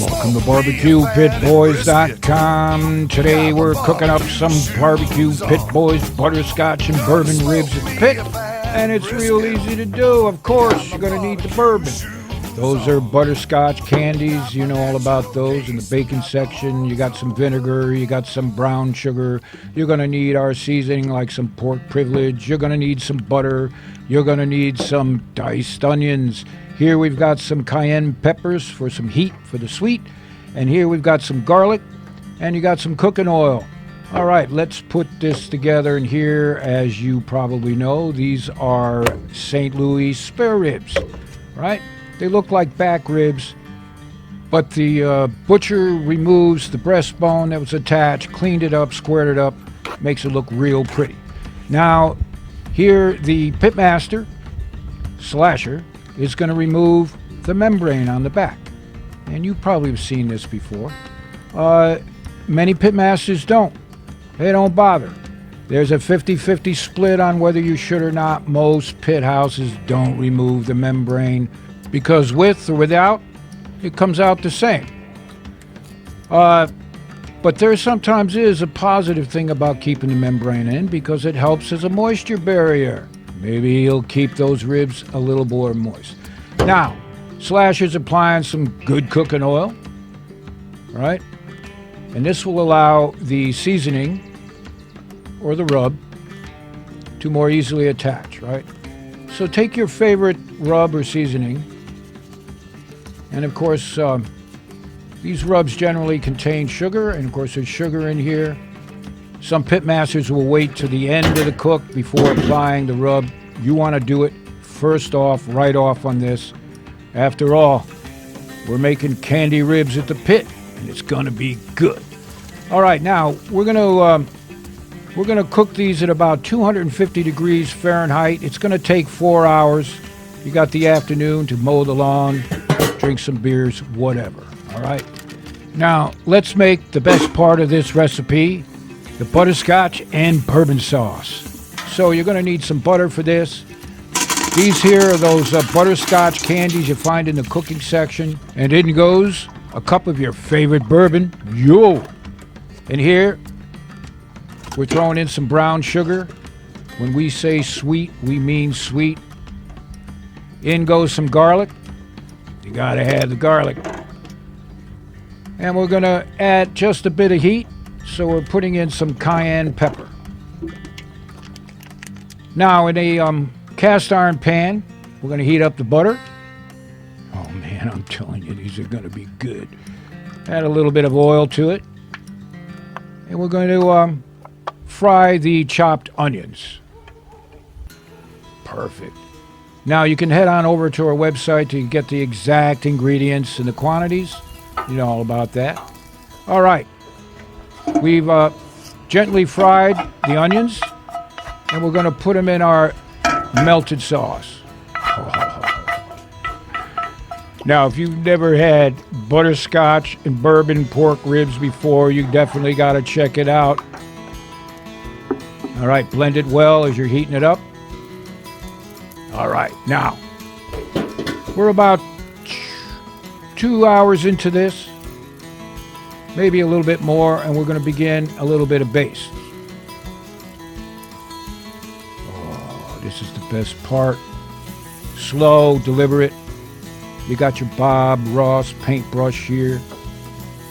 Welcome to BBQPitBoys.com. Today we're cooking up some barbecue Pit Boys butterscotch and bourbon ribs at the pit. And it's real easy to do. Of course, you're going to need the bourbon. Those are butterscotch candies. You know all about those in the bacon section. You got some vinegar. You got some brown sugar. You're going to need our seasoning like some pork privilege. You're going to need some butter. You're going to need some diced onions. Here we've got some cayenne peppers for some heat, for the sweet. And here we've got some garlic. And you got some cooking oil. All right, let's put this together. And here, as you probably know, these are St. Louis spare ribs, right? They look like back ribs, but the butcher removes the breastbone that was attached, cleaned it up, squared it up, makes it look real pretty. Now, here the pitmaster, slasher, is going to remove the membrane on the back. And you probably have seen this before. Many pitmasters don't. They don't bother. There's a 50-50 split on whether you should or not. Most pit houses don't remove the membrane, because with or without, it comes out the same. But there sometimes is a positive thing about keeping the membrane in, because it helps as a moisture barrier. Maybe you'll keep those ribs a little more moist. Now, Slasher's applying some good cooking oil, right? And this will allow the seasoning or the rub to more easily attach, right? So take your favorite rub or seasoning. And of course, these rubs generally contain sugar, and of course there's sugar in here. Some pitmasters will wait to the end of the cook before applying the rub. You want to do it first off, right off on this. After all, we're making candy ribs at the pit, and it's going to be good. All right, now we're going to cook these at about 250 degrees Fahrenheit. It's going to take 4 hours. You got the afternoon to mow the lawn, drink some beers, whatever. All right. Now, let's make the best part of this recipe, the butterscotch and bourbon sauce. So you're going to need some butter for this. These here are those butterscotch candies you find in the cooking section. And in goes a cup of your favorite bourbon. Yo! And here, we're throwing in some brown sugar. When we say sweet, we mean sweet. In goes some garlic. You gotta have the garlic. And we're gonna add just a bit of heat, so we're putting in some cayenne pepper. Now in a cast iron pan, we're gonna heat up the butter. Oh man, I'm telling you, these are gonna be good. Add a little bit of oil to it. And we're going to fry the chopped onions. Perfect. Now you can head on over to our website to get the exact ingredients and the quantities. You know all about that. All right. We've gently fried the onions, and we're going to put them in our melted sauce. Now, if you've never had butterscotch and bourbon pork ribs before, you definitely got to check it out. All right, blend it well as you're heating it up. All right, now, we're about 2 hours into this, maybe a little bit more, and we're going to begin a little bit of baste. Oh, this is the best part. Slow, deliberate. You got your Bob Ross paintbrush here.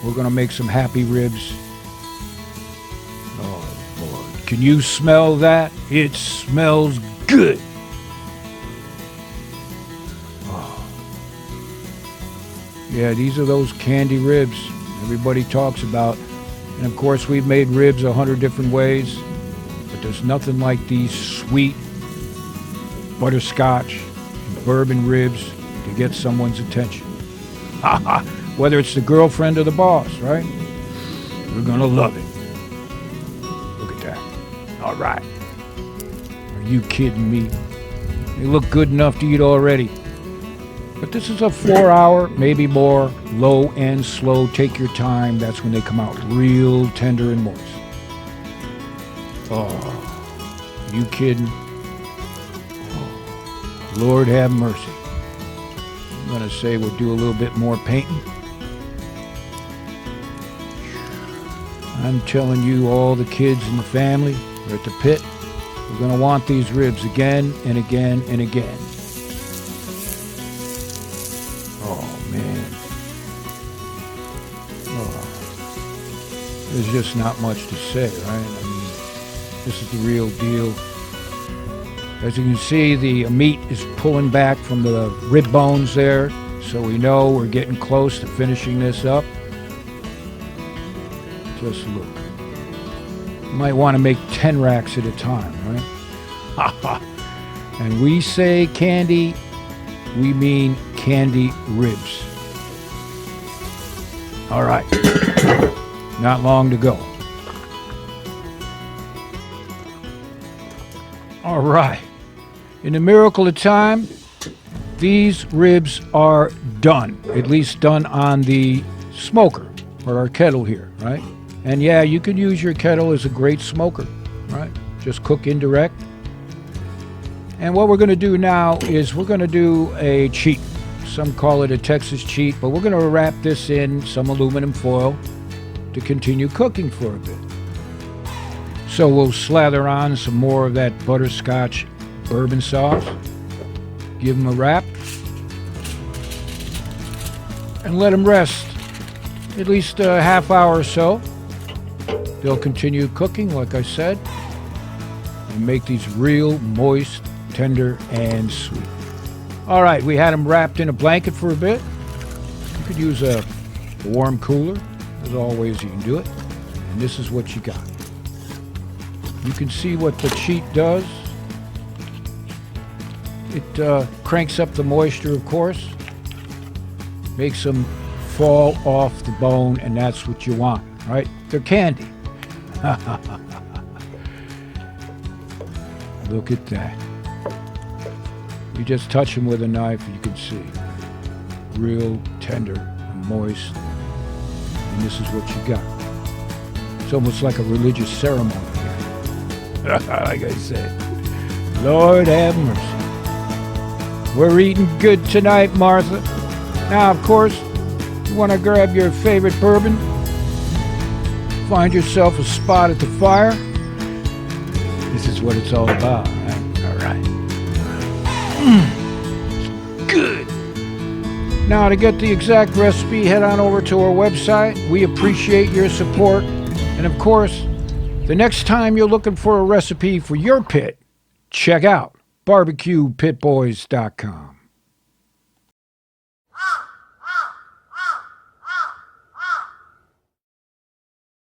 We're going to make some happy ribs. Oh, boy. Can you smell that? It smells good. Yeah, these are those candy ribs everybody talks about. And of course, we've made ribs 100 different ways, but there's nothing like these sweet butterscotch and bourbon ribs to get someone's attention. Whether it's the girlfriend or the boss, right? We're gonna love it. Look at that. All right. Are you kidding me? They look good enough to eat already. But this is a 4 hour, maybe more, low and slow. Take your time. That's when they come out real tender and moist. Oh, are you kidding? Oh, Lord have mercy. I'm going to say we'll do a little bit more painting. I'm telling you, all the kids in the family are at the pit. We're going to want these ribs again and again and again. Oh, man. Oh. There's just not much to say, right? I mean, this is the real deal. As you can see, the meat is pulling back from the rib bones there, so we know we're getting close to finishing this up. Just look. You might want to make 10 racks at a time, right? And we say candy, we mean candy ribs. All right. Not long to go. All right. In the miracle of time, these ribs are done. At least done on the smoker, or our kettle here, right? And yeah, you can use your kettle as a great smoker, right? Just cook indirect. And what we're going to do now is we're going to do a cheat. Some call it a Texas cheat, but we're going to wrap this in some aluminum foil to continue cooking for a bit. So we'll slather on some more of that butterscotch bourbon sauce, give them a wrap, and let them rest at least a half hour or so. They'll continue cooking, like I said, and make these real moist, tender, and sweet. All right, we had them wrapped in a blanket for a bit. You could use a warm cooler. There's all ways you can do it. And this is what you got. You can see what the cheat does. It cranks up the moisture, of course, makes them fall off the bone, and that's what you want, right? They're candy. Look at that. You just touch them with a knife, you can see. Real tender and moist. And this is what you got. It's almost like a religious ceremony. Like I said. Lord have mercy. We're eating good tonight, Martha. Now, of course, you want to grab your favorite bourbon, find yourself a spot at the fire. This is what it's all about, right? All right. Good. Now, to get the exact recipe, head on over to our website. We appreciate your support. And, of course, the next time you're looking for a recipe for your pit, check out BBQPitBoys.com.